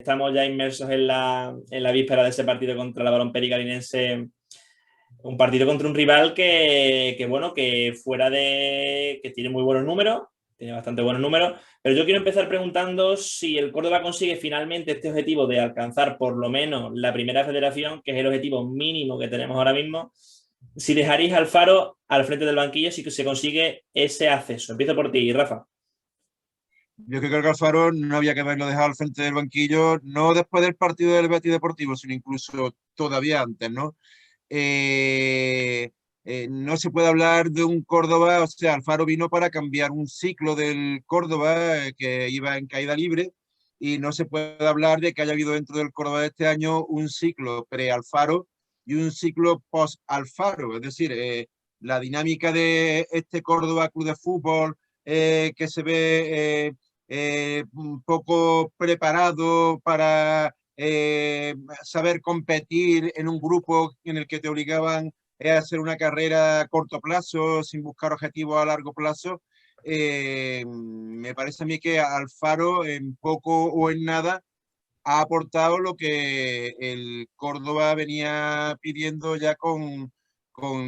Estamos ya inmersos en la víspera de ese partido contra el Balón Pericalinense, un partido contra un rival bueno, que fuera de que tiene muy buenos números, tiene bastante buenos números, pero yo quiero empezar preguntando si el Córdoba consigue finalmente este objetivo de alcanzar por lo menos la primera federación, que es el objetivo mínimo que tenemos ahora mismo, si dejaréis al Faro al frente del banquillo, si se consigue ese acceso. Empiezo por ti, Rafa. Yo creo que Alfaro no había que haberlo dejado al frente del banquillo, no después del partido del Betis Deportivo, sino incluso todavía antes, ¿no? No se puede hablar de un Córdoba, o sea, Alfaro vino para cambiar un ciclo del Córdoba que iba en caída libre y no se puede hablar de que haya habido dentro del Córdoba de este año un ciclo pre-Alfaro y un ciclo post-Alfaro, es decir, la dinámica de este Córdoba Club de Fútbol que se ve un poco preparado para saber competir en un grupo en el que te obligaban a hacer una carrera a corto plazo sin buscar objetivos a largo plazo. Me parece a mí que Alfaro en poco o en nada ha aportado lo que el Córdoba venía pidiendo ya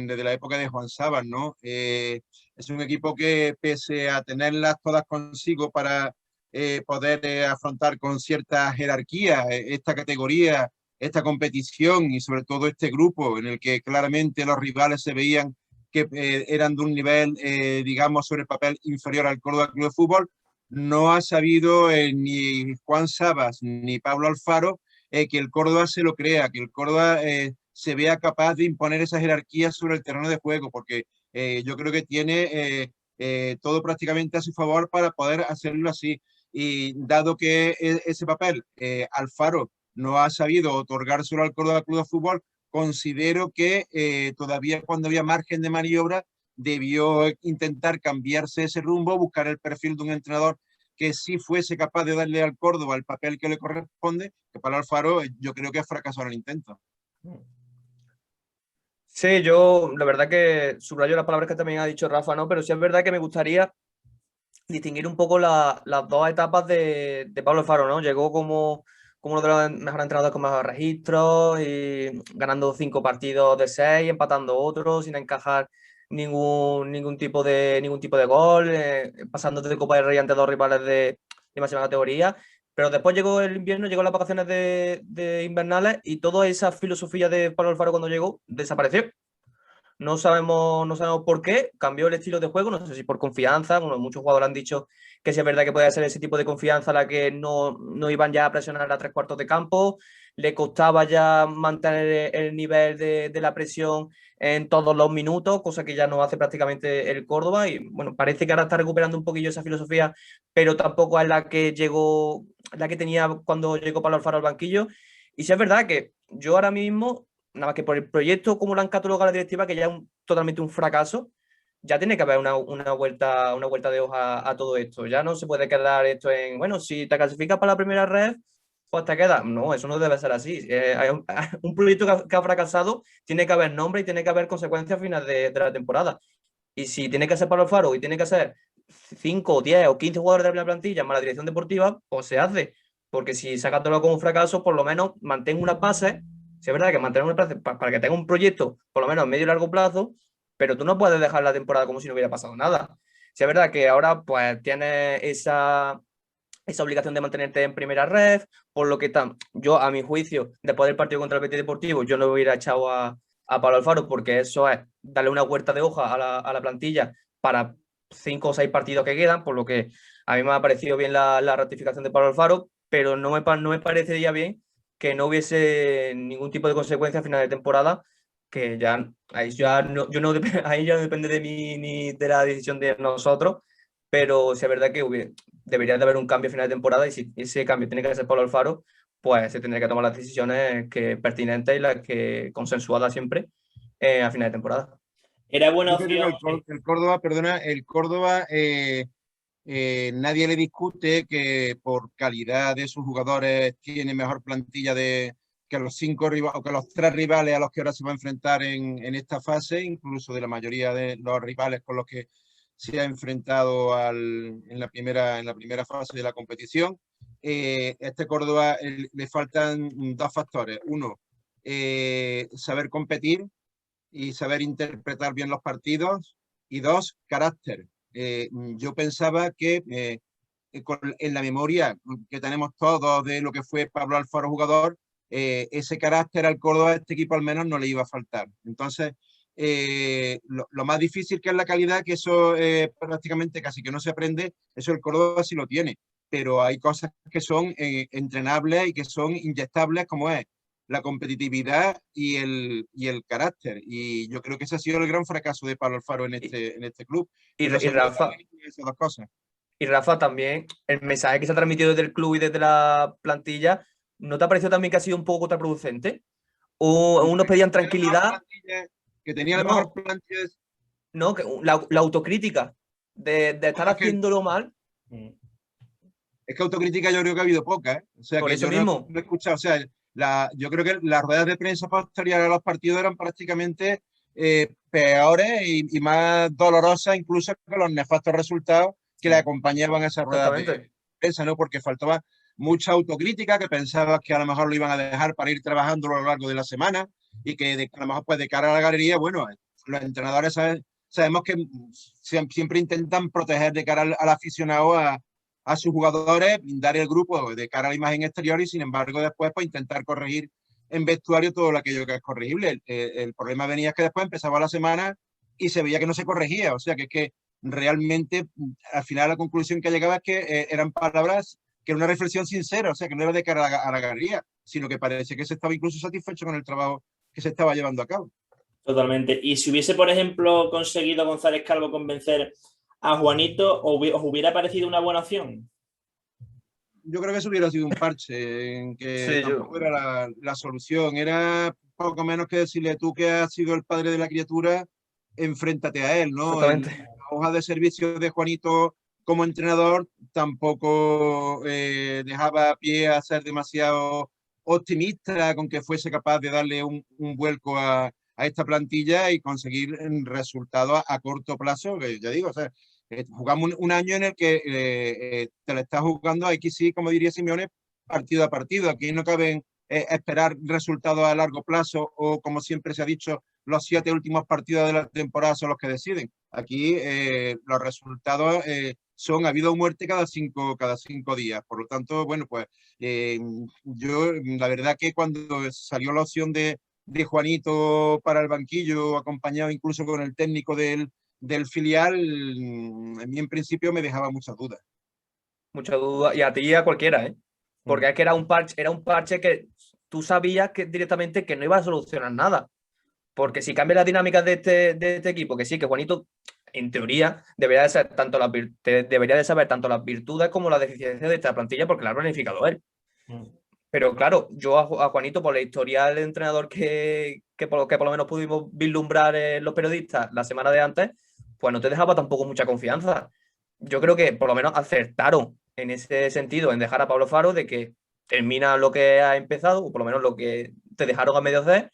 desde la época de Juan Sabas, ¿no? Es un equipo que pese a tenerlas todas consigo para poder afrontar con cierta jerarquía esta categoría, esta competición y sobre todo este grupo en el que claramente los rivales se veían que eran de un nivel, digamos, sobre el papel inferior al Córdoba Club de Fútbol, no ha sabido ni Juan Sabas ni Pablo Alfaro que el Córdoba se lo crea, que el Córdoba se vea capaz de imponer esa jerarquía sobre el terreno de juego, porque yo creo que tiene todo prácticamente a su favor para poder hacerlo así. Y dado que ese papel Alfaro no ha sabido otorgárselo al Córdoba Club de Fútbol, considero que todavía cuando había margen de maniobra debió intentar cambiarse ese rumbo, buscar el perfil de un entrenador que sí fuese capaz de darle al Córdoba el papel que le corresponde, que para Alfaro yo creo que ha fracasado en el intento. Sí, yo la verdad que subrayo las palabras que también ha dicho Rafa, ¿no? Pero sí es verdad que me gustaría distinguir un poco las dos etapas de Pablo Alfaro, ¿no? Llegó como uno de los mejores entrenadores con mejores registros y ganando 5 partidos de 6, empatando otros sin encajar ningún tipo de gol, pasando de Copa del Rey ante dos rivales de máxima categoría. Pero después llegó el invierno, llegó las vacaciones de invernales y toda esa filosofía de Pablo Alfaro cuando llegó desapareció. No sabemos por qué, cambió el estilo de juego, no sé si por confianza, bueno, muchos jugadores han dicho que sí es verdad que puede ser ese tipo de confianza la que no iban ya a presionar a 3 cuartos de campo, le costaba ya mantener el nivel de la presión en todos los minutos, cosa que ya no hace prácticamente el Córdoba y bueno, parece que ahora está recuperando un poquillo esa filosofía, pero tampoco es la que llegó, la que tenía cuando llegó Pablo Alfaro al banquillo. Y sí es verdad que yo ahora mismo nada más que por el proyecto, como lo han catalogado la directiva, que ya es totalmente un fracaso, ya tiene que haber una vuelta de hoja a todo esto. Ya no se puede quedar esto en, bueno, si te clasificas para la primera red, pues te quedas. No, eso no debe ser así. Hay un proyecto que ha fracasado, tiene que haber nombre y tiene que haber consecuencias a final de la temporada. Y si tiene que ser para los faros y tiene que ser 5, 10 o 15 jugadores de la plantilla más la dirección deportiva, pues se hace. Porque si sacándolo como un fracaso, por lo menos mantenga una base. Si es verdad que mantener una base para que tenga un proyecto, por lo menos a medio y largo plazo, pero tú no puedes dejar la temporada como si no hubiera pasado nada. Si es verdad que ahora pues tienes esa obligación de mantenerte en primera red, por lo que yo, a mi juicio, después del partido contra el Betis Deportivo, yo no hubiera echado a Pablo Alfaro, porque eso es darle una vuelta de hoja a la plantilla para 5 o 6 partidos que quedan, por lo que a mí me ha parecido bien la ratificación de Pablo Alfaro, pero no me parecería bien que no hubiese ningún tipo de consecuencia a final de temporada, que ya ahí ya no, ahí ya no depende de mí ni de la decisión de nosotros, pero sí es verdad que debería de haber un cambio a final de temporada y si ese cambio tiene que ser Pablo Alfaro, pues se tendría que tomar las decisiones pertinentes y las que consensuadas siempre a final de temporada. Era buena Yo creo opción. que el Córdoba, perdona, el Córdoba nadie le discute que por calidad de sus jugadores tiene mejor plantilla que los 5 rivales o que los 3 rivales a los que ahora se va a enfrentar en esta fase, incluso de la mayoría de los rivales con los que se ha enfrentado en la primera fase de la competición. este Córdoba le faltan dos factores. Uno, saber competir y saber interpretar bien los partidos. Y dos, carácter. Yo pensaba que en la memoria que tenemos todos de lo que fue Pablo Alfaro jugador, ese carácter al Córdoba, este equipo al menos no le iba a faltar. Entonces, lo más difícil que es la calidad, que eso prácticamente casi que no se aprende, eso el Córdoba sí lo tiene, pero hay cosas que son entrenables y que son inyectables, como es la competitividad y el carácter. Y yo creo que ese ha sido el gran fracaso de Pablo Alfaro en este club, Y, que no y se Rafa, esas dos cosas. y Rafa, también el mensaje que se ha transmitido desde el club y desde la plantilla, ¿no te ha parecido también que ha sido un poco contraproducente? O unos pedían tranquilidad. Que tenía la mejor No, plantilla. no, que la autocrítica de estar Es que, haciéndolo mal, es que autocrítica yo creo que ha habido poca, ¿eh? O sea, por que eso yo no, mismo. no he escuchado, o sea, yo creo que las ruedas de prensa posteriores a los partidos eran prácticamente peores y más dolorosas incluso que los nefastos resultados que le acompañaban a esas ruedas de Exactamente. prensa, ¿no? Porque faltaba mucha autocrítica, que pensabas que a lo mejor lo iban a dejar para ir trabajando a lo largo de la semana y que a lo mejor pues de cara a la galería, bueno, los entrenadores sabemos que siempre intentan proteger de cara al aficionado a sus jugadores, blindar el grupo de cara a la imagen exterior y sin embargo después pues intentar corregir en vestuario todo aquello que es corregible. El problema venía es que después empezaba la semana y se veía que no se corregía, o sea que es que realmente al final la conclusión que llegaba es que eran palabras, que era una reflexión sincera, o sea que no era de cara a la galería, sino que parece que se estaba incluso satisfecho con el trabajo que se estaba llevando a cabo. Totalmente. Y si hubiese, por ejemplo, conseguido González Calvo convencer a Juanito, ¿os hubiera parecido una buena opción? Yo creo que eso hubiera sido un parche, en que Sí, tampoco era la solución. Era poco menos que decirle, tú que has sido el padre de la criatura, enfréntate a él, ¿no? exactamente. La hoja de servicio de Juanito como entrenador tampoco dejaba pie a ser demasiado optimista con que fuese capaz de darle un vuelco a esta plantilla y conseguir resultados a corto plazo, que ya digo, o sea, jugamos un año en el que te la estás jugando, aquí sí, como diría Simeone, partido a partido. Aquí no caben esperar resultados a largo plazo o, como siempre se ha dicho, los 7 últimos partidos de la temporada son los que deciden. Aquí los resultados son habido o muerte cada cinco días. Por lo tanto, bueno, pues yo la verdad que cuando salió la opción de Juanito para el banquillo, acompañado incluso con el técnico del filial, a mí en principio me dejaba muchas dudas. Mucha duda. Y a ti y a cualquiera, ¿eh? Porque es que era un parche que tú sabías que directamente que no iba a solucionar nada. Porque si cambia las dinámicas de este equipo, que sí, que Juanito, en teoría, debería de, ser tanto debería de saber tanto las virtudes como las deficiencias de esta plantilla, porque la ha planificado él. Pero claro, yo a Juanito, por la historia del entrenador que por lo menos pudimos vislumbrar los periodistas la semana de antes, pues no te dejaba tampoco mucha confianza. Yo creo que por lo menos acertaron en ese sentido, en dejar a Pablo Faro de que termina lo que ha empezado, o por lo menos lo que te dejaron a medio hacer,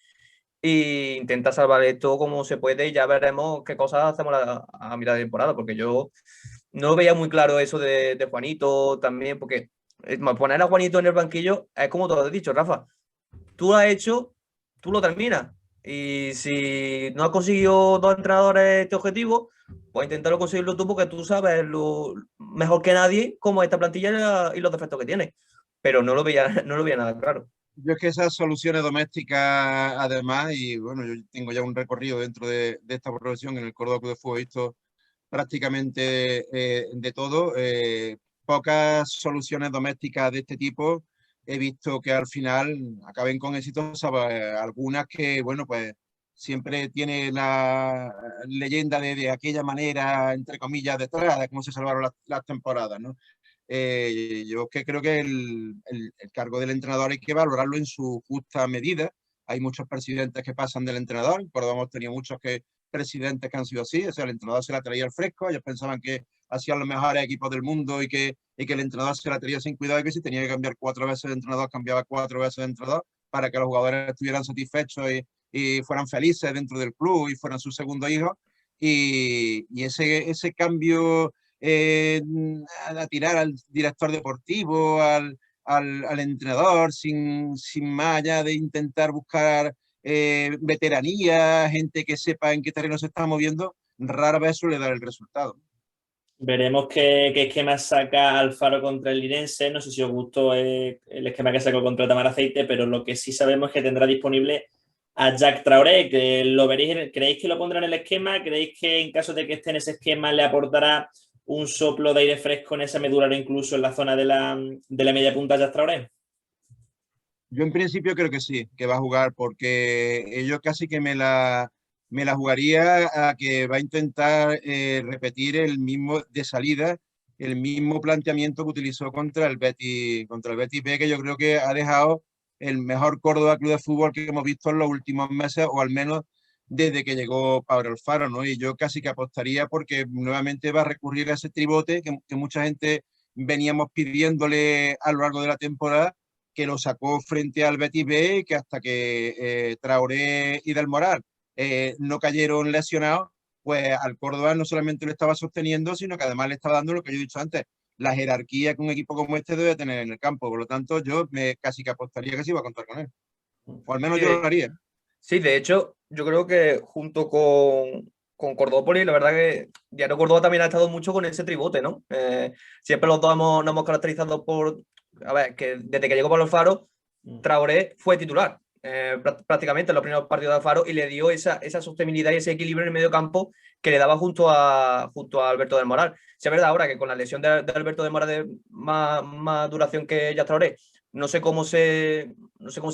e intenta salvar esto como se puede y ya veremos qué cosas hacemos a mitad de temporada, porque yo no veía muy claro eso de Juanito también, porque poner a Juanito en el banquillo es como tú has dicho, Rafa. Tú lo has hecho, tú lo terminas. Y si no has conseguido dos entrenadores este objetivo, pues intentarlo conseguirlo tú porque tú sabes lo mejor que nadie cómo es esta plantilla y los defectos que tiene. Pero no lo veía, no lo veía nada claro. Yo es que esas soluciones domésticas, además, y bueno, yo tengo ya un recorrido dentro de esta profesión en el Córdoba Club de Fútbol, he visto prácticamente de todo. Pocas soluciones domésticas de este tipo he visto que al final acaben con éxito, ¿sabes? Algunas que, bueno, pues siempre tiene la leyenda de aquella manera, entre comillas, detrás, de cómo se salvaron las temporadas, ¿no? Yo que creo que el cargo del entrenador hay que valorarlo en su justa medida. Hay muchos presidentes que pasan del entrenador, pero hemos tenido muchos presidentes que han sido así, o sea, el entrenador se la traía al fresco, ellos pensaban que hacían los mejores equipos del mundo y que el entrenador se la traía sin cuidado y que si tenía que cambiar 4 veces de entrenador, cambiaba 4 veces de entrenador para que los jugadores estuvieran satisfechos y fueran felices dentro del club y fueran sus segundos hijos. Y ese cambio a tirar al director deportivo, al al entrenador sin más allá de intentar buscar veteranía, gente que sepa en qué terreno se está moviendo, rara vez suele dar el resultado. Veremos qué esquema saca Alfaro contra el Linense. No sé si os gustó el esquema que sacó contra Tamaraceite, pero lo que sí sabemos es que tendrá disponible a Jack Traoré, que lo veréis. ¿Creéis que lo pondrá en el esquema? ¿Creéis que en caso de que esté en ese esquema le aportará un soplo de aire fresco en esa medular, incluso en la zona de la media punta a Jack Traoré? Yo en principio creo que sí, que va a jugar, porque yo casi que me la jugaría a que va a intentar repetir el mismo de salida, el mismo planteamiento que utilizó contra el Betis B, que yo creo que ha dejado el mejor Córdoba Club de Fútbol que hemos visto en los últimos meses, o al menos desde que llegó Pablo Alfaro, ¿no? Y yo casi que apostaría porque nuevamente va a recurrir a ese tribote que mucha gente veníamos pidiéndole a lo largo de la temporada, que lo sacó frente al Betis B, que hasta que Traoré y Del Moral no cayeron lesionados, pues al Córdoba no solamente lo estaba sosteniendo, sino que además le estaba dando lo que yo he dicho antes, la jerarquía que un equipo como este debe tener en el campo. Por lo tanto, yo casi que apostaría que sí iba a contar con él. O al menos Sí, yo lo haría. sí, de hecho, yo creo que junto con Cordópolis, la verdad que Diario Córdoba también ha estado mucho con ese tribote, ¿no? Siempre los dos nos hemos caracterizado por, a ver, que desde que llegó Pablo Alfaro, Traoré fue titular prácticamente en los primeros partidos de Alfaro y le dio esa sostenibilidad y ese equilibrio en el medio campo que le daba junto a Alberto del Moral. Si es verdad ahora que con la lesión de Alberto del Moral de más duración que ya Traoré, no sé cómo se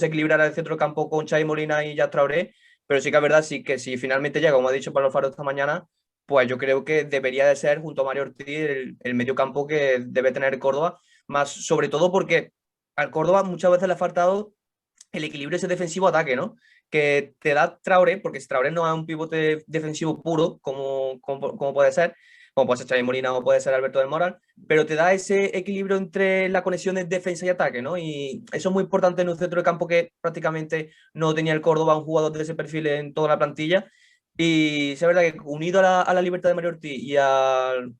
equilibrará el centro del campo con Xavi Molina y Jack Traoré, pero sí que es verdad sí que si finalmente llega, como ha dicho Pablo Alfaro esta mañana, pues yo creo que debería de ser junto a Mario Ortiz el medio campo que debe tener Córdoba, más sobre todo porque al Córdoba muchas veces le ha faltado el equilibrio ese defensivo-ataque, ¿no? Que te da Traoré, porque si Traoré no es un pivote defensivo puro, como puede ser, como puede ser Xavi Molina o puede ser Alberto del Moral, pero te da ese equilibrio entre la conexión de defensa y ataque, ¿no? Y eso es muy importante en un centro de campo que prácticamente no tenía el Córdoba un jugador de ese perfil en toda la plantilla. Y es verdad que unido a la libertad de Mario Ortiz y al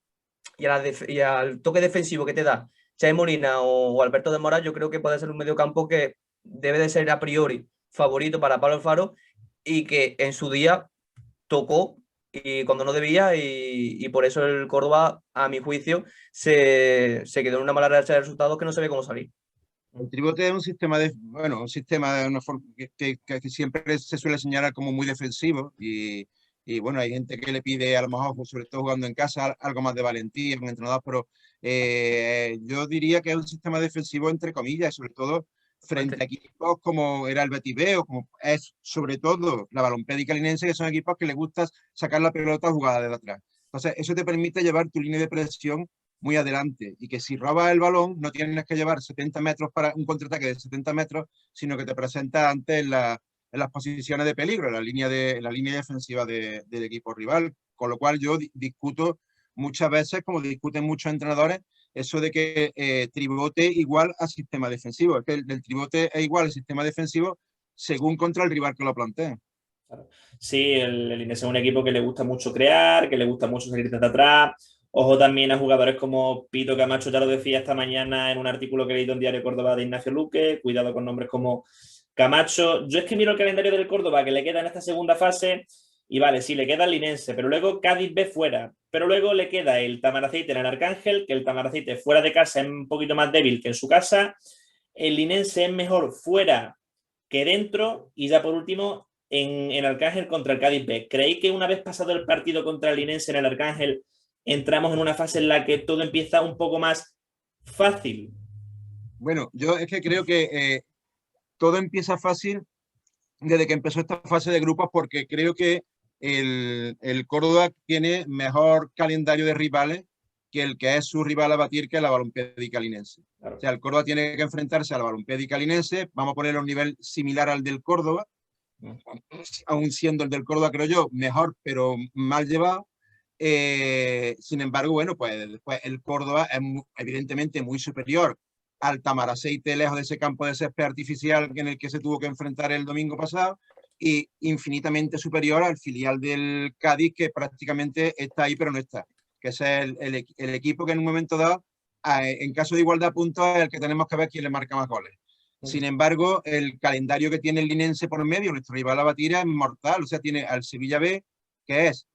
toque defensivo que te da Xavi Molina o Alberto del Moral, yo creo que puede ser un medio campo que debe de ser a priori favorito para Pablo Alfaro y que en su día tocó y cuando no debía y por eso el Córdoba, a mi juicio, se quedó en una mala racha de resultados que no sabe cómo salir. El tribote es un sistema un sistema de una forma que siempre se suele señalar como muy defensivo y bueno, hay gente que le pide a lo mejor, pues, sobre todo jugando en casa, algo más de valentía, un entrenador, pero yo diría que es un sistema defensivo entre comillas, sobre todo frente a equipos como era el Betis B o como es sobre todo la Balompédica Linense, que son equipos que les gusta sacar la pelota jugada desde atrás. Entonces, eso te permite llevar tu línea de presión muy adelante y que si robas el balón no tienes que llevar 70 metros para un contraataque de 70 metros, sino que te presenta antes en las posiciones de peligro, en la línea defensiva del equipo rival. Con lo cual yo discuto muchas veces, como discuten muchos entrenadores, eso de que tribote igual a sistema defensivo. Es que el tribote es igual al sistema defensivo según contra el rival que lo plantee. Sí, el Linense es un equipo que le gusta mucho crear, que le gusta mucho salir desde atrás. Ojo también a jugadores como Pito Camacho, ya lo decía esta mañana en un artículo que he leído en Diario Córdoba de Ignacio Luque. Cuidado con nombres como Camacho. Yo es que miro el calendario del Córdoba que le queda en esta segunda fase y vale, sí, le queda el Linense, pero luego Cádiz B fuera. Pero luego le queda el Tamaraceite en el Arcángel, que el Tamaraceite fuera de casa es un poquito más débil que en su casa. El Linense es mejor fuera que dentro. Y ya por último, en Arcángel contra el Cádiz B. ¿Creéis que una vez pasado el partido contra el Linense en el Arcángel entramos en una fase en la que todo empieza un poco más fácil? Bueno, yo es que creo que todo empieza fácil desde que empezó esta fase de grupos, porque creo que el Córdoba tiene mejor calendario de rivales que el que es su rival a batir, que es la Balompédica Linense. Claro. O sea, el Córdoba tiene que enfrentarse a la Balompédica Linense, vamos a ponerlo a un nivel similar al del Córdoba, aún siendo el del Córdoba, creo yo, mejor, pero mal llevado. Sin embargo, bueno, pues después el Córdoba es evidentemente muy superior al Tamaraceite, lejos de ese campo de césped artificial en el que se tuvo que enfrentar el domingo pasado, y infinitamente superior al filial del Cádiz, que prácticamente está ahí pero no está, que es el equipo que en un momento dado en caso de igualdad de puntos es el que tenemos que ver quién le marca más goles. Sin embargo, el calendario que tiene el Linense por medio, nuestro rival a batir, es mortal. O sea, tiene al Sevilla B, que es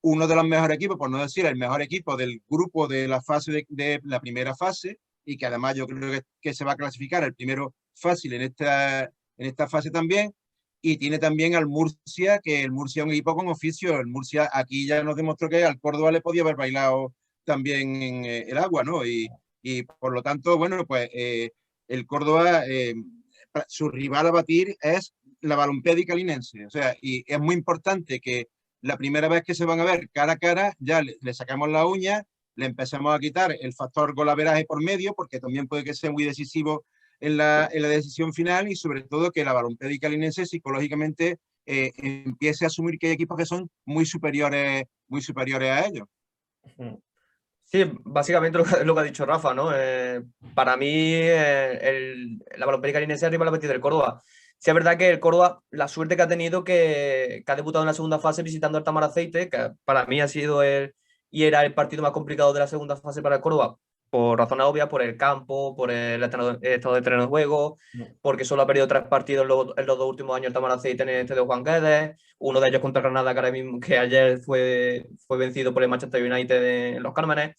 uno de los mejores equipos, por no decir el mejor equipo del grupo de la fase de la primera fase, y que además yo creo que se va a clasificar el primero fácil en esta fase también. Y tiene también al Murcia, que el Murcia es un equipo con oficio. El Murcia aquí ya nos demostró que al Córdoba le podía haber bailado también en el agua, ¿no? Y por lo tanto, bueno, pues el Córdoba, su rival a batir es la Balompédica Linense. O sea, y es muy importante que la primera vez que se van a ver cara a cara, ya le sacamos la uña, le empezamos a quitar el factor golaveraje por medio, porque también puede que sea muy decisivo en la decisión final, y sobre todo que la Balompédica Linense psicológicamente empiece a asumir que hay equipos que son muy superiores a ellos. Sí, básicamente lo que ha dicho Rafa, ¿no? Para mí, la Balompédica Linense es el rival del Córdoba. Sí, es verdad que el Córdoba, la suerte que ha tenido que ha debutado en la segunda fase visitando el Tamaraceite, que para mí ha sido y era el partido más complicado de la segunda fase para el Córdoba, por razones obvias, por el campo, por el estado de terreno de juego, porque solo ha perdido 3 partidos en los 2 últimos años el Tamaraceite en el estadio Juan Guedes, uno de ellos contra Granada, que ayer fue vencido por el Manchester United en Los Cármenes,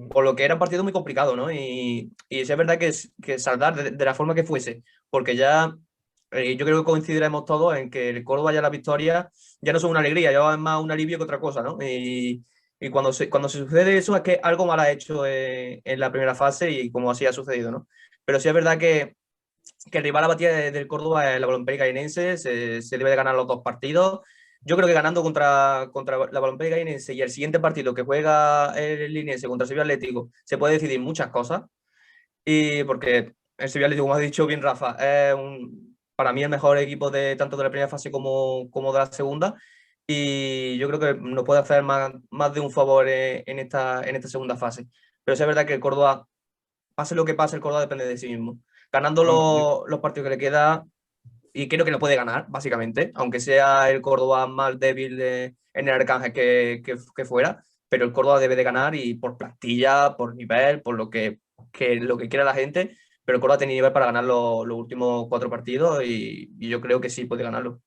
por lo que era un partido muy complicado, ¿no? Y sí es verdad que saldar de la forma que fuese, porque ya yo creo que coincidiremos todos en que el Córdoba ya la victoria ya no son una alegría, ya es más un alivio que otra cosa, ¿no? Y cuando se sucede eso es que algo mal ha hecho en la primera fase y como así ha sucedido, ¿no? Pero sí es verdad que el rival a batir del Córdoba es la Balompédica Linense, se debe de ganar los 2 partidos. Yo creo que ganando contra la Balompédica Linense y el siguiente partido que juega el Linense contra el Sevilla Atlético se puede decidir muchas cosas. Y porque el Sevilla Atlético, como ha dicho bien Rafa, es para mí el mejor equipo tanto de la primera fase como de la segunda. Y yo creo que nos puede hacer más de un favor en esta segunda fase. Pero sí es verdad que el Córdoba, pase lo que pase, el Córdoba depende de sí mismo. Ganando los partidos que le queda, y creo que lo puede ganar, básicamente, aunque sea el Córdoba más débil en el Arcángel que fuera, pero el Córdoba debe de ganar y por plantilla, por nivel, por lo que quiera la gente, pero el Córdoba tiene nivel para ganar los últimos 4 partidos y yo creo que sí puede ganarlo.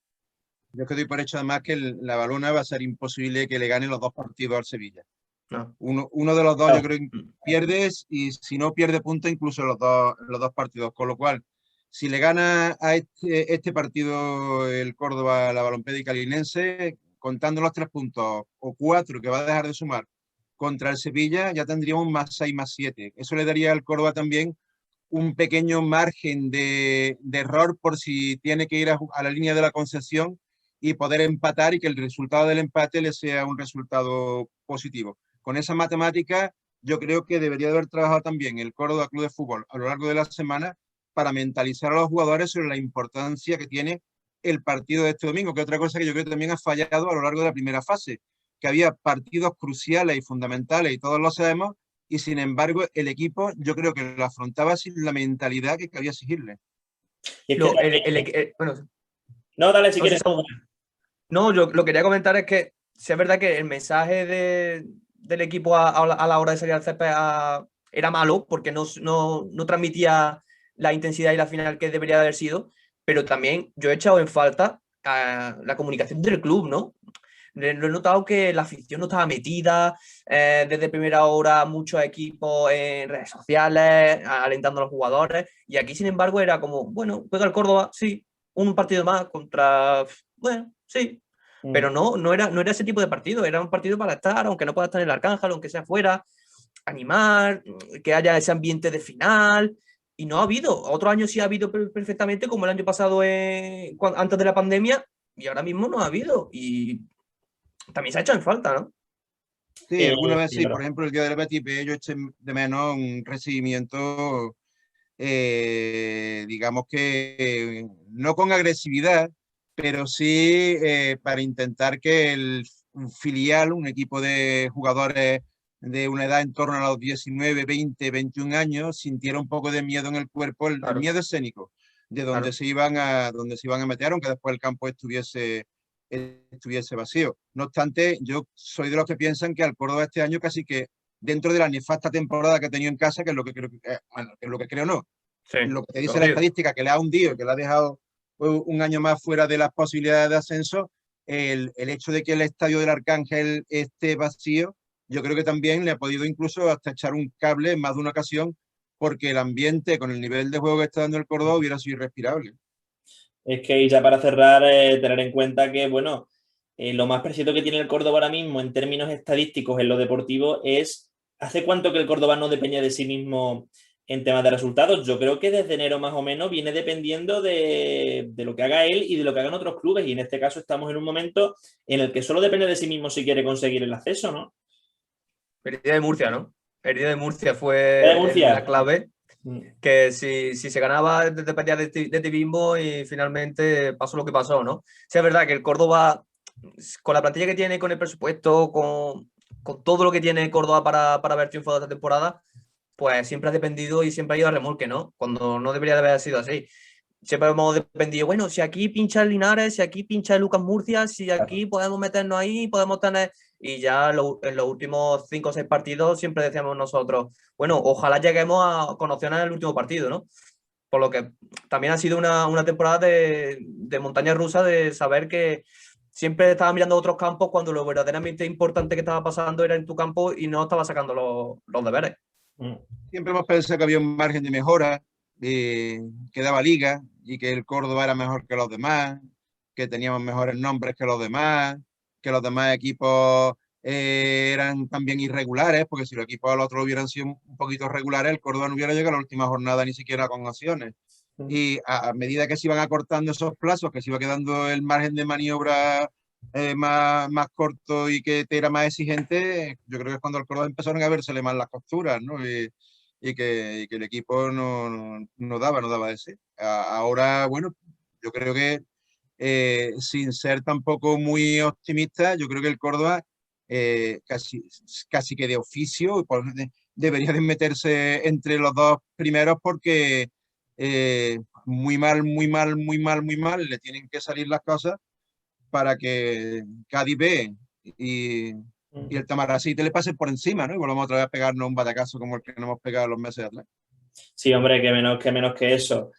Yo que doy por hecho además que la Balona va a ser imposible que le gane los 2 partidos al Sevilla. No. Uno de los dos yo creo que pierdes, y si no pierde puntos incluso los dos partidos, con lo cual si le gana a este partido el Córdoba a la Balompédica Linense, contando los 3 puntos o 4 que va a dejar de sumar contra el Sevilla, ya tendríamos más 6 más 7. Eso le daría al Córdoba también un pequeño margen de error por si tiene que ir a la línea de la Concepción y poder empatar, y que el resultado del empate le sea un resultado positivo. Con esa matemática, yo creo que debería de haber trabajado también el Córdoba Club de Fútbol a lo largo de la semana para mentalizar a los jugadores sobre la importancia que tiene el partido de este domingo, que otra cosa que yo creo que también ha fallado a lo largo de la primera fase, que había partidos cruciales y fundamentales, y todos lo sabemos, y sin embargo el equipo yo creo que lo afrontaba sin la mentalidad que cabía exigirle. Y es que Bueno, no, dale si quieres. No, yo lo quería comentar es que sí es verdad que el mensaje del equipo a la hora de salir al césped era malo, porque no transmitía la intensidad y la final que debería haber sido, pero también yo he echado en falta la comunicación del club, ¿no? Lo he notado que la afición no estaba metida, desde primera hora muchos equipos en redes sociales, alentando a los jugadores, y aquí sin embargo era como, bueno, juega el Córdoba, sí, un partido más contra, bueno, sí, pero no era ese tipo de partido, era un partido para estar, aunque no pueda estar en el Arcángel, aunque sea fuera, animar, que haya ese ambiente de final, y no ha habido. Otro año sí ha habido perfectamente, como el año pasado antes de la pandemia, y ahora mismo no ha habido, y también se ha hecho en falta, ¿no? Sí, alguna vez sí, por ejemplo, el día del Betis yo eché de menos un recibimiento, digamos que no con agresividad, pero sí para intentar que un filial, un equipo de jugadores de una edad en torno a los 19, 20, 21 años, sintiera un poco de miedo en el cuerpo, el miedo escénico, de donde se iban a meter, aunque después el campo estuviese vacío. No obstante, yo soy de los que piensan que al Córdoba este año casi que dentro de la nefasta temporada que ha tenido en casa, que es lo que creo, bueno, que es lo que creo no. Sí, Lo que te dice la estadística, que le ha hundido, que le ha dejado un año más fuera de las posibilidades de ascenso, el hecho de que el estadio del Arcángel esté vacío, yo creo que también le ha podido incluso hasta echar un cable en más de una ocasión, porque el ambiente con el nivel de juego que está dando el Córdoba hubiera sido irrespirable. Es que, y ya para cerrar, tener en cuenta que, bueno, lo más preciado que tiene el Córdoba ahora mismo en términos estadísticos en lo deportivo es, ¿hace cuánto que el Córdoba no depende de sí mismo en temas de resultados? Yo creo que desde enero más o menos viene dependiendo de lo que haga él y de lo que hagan otros clubes, y en este caso estamos en un momento en el que solo depende de sí mismo si quiere conseguir el acceso, ¿no? Herida de Murcia, ¿no? Herida de Murcia ¿De fue Murcia? la clave, que si se ganaba dependía de ti mismo y finalmente pasó lo que pasó, ¿no? Sí, es verdad que el Córdoba, con la plantilla que tiene, con el presupuesto, con todo lo que tiene Córdoba para haber triunfado esta temporada, pues siempre ha dependido y siempre ha ido a remolque, ¿no? Cuando no debería de haber sido así. Siempre hemos dependido, bueno, si aquí pincha el Linares, si aquí pincha el Lucas Murcia, si aquí podemos meternos ahí, podemos tener... Y ya en los últimos 5 o 6 partidos siempre decíamos nosotros, bueno, ojalá lleguemos a conocer en el último partido, ¿no? Por lo que también ha sido una temporada de montaña rusa, de saber que siempre estaba mirando otros campos cuando lo verdaderamente importante que estaba pasando era en tu campo y no estaba sacando los deberes. Siempre hemos pensado que había un margen de mejora, que daba liga y que el Córdoba era mejor que los demás, que teníamos mejores nombres que los demás equipos eran también irregulares, porque si los equipos de los otros hubieran sido un poquito regulares, el Córdoba no hubiera llegado a la última jornada ni siquiera con opciones. Y a medida que se iban acortando esos plazos, que se iba quedando el margen de maniobra más corto y que te era más exigente, yo creo que es cuando el Córdoba empezaron a vérsele más las costuras, ¿no? Y que el equipo no daba de sí. Ahora, bueno, yo creo que sin ser tampoco muy optimista, yo creo que el Córdoba casi que de oficio debería de meterse entre los dos primeros porque muy mal, muy mal, muy mal, muy mal le tienen que salir las cosas para que Cádiz B y el Tamaracite le pasen por encima, ¿no? Y volvamos otra vez a pegarnos un batacazo como el que nos hemos pegado los meses atrás. Sí, hombre, que menos que eso.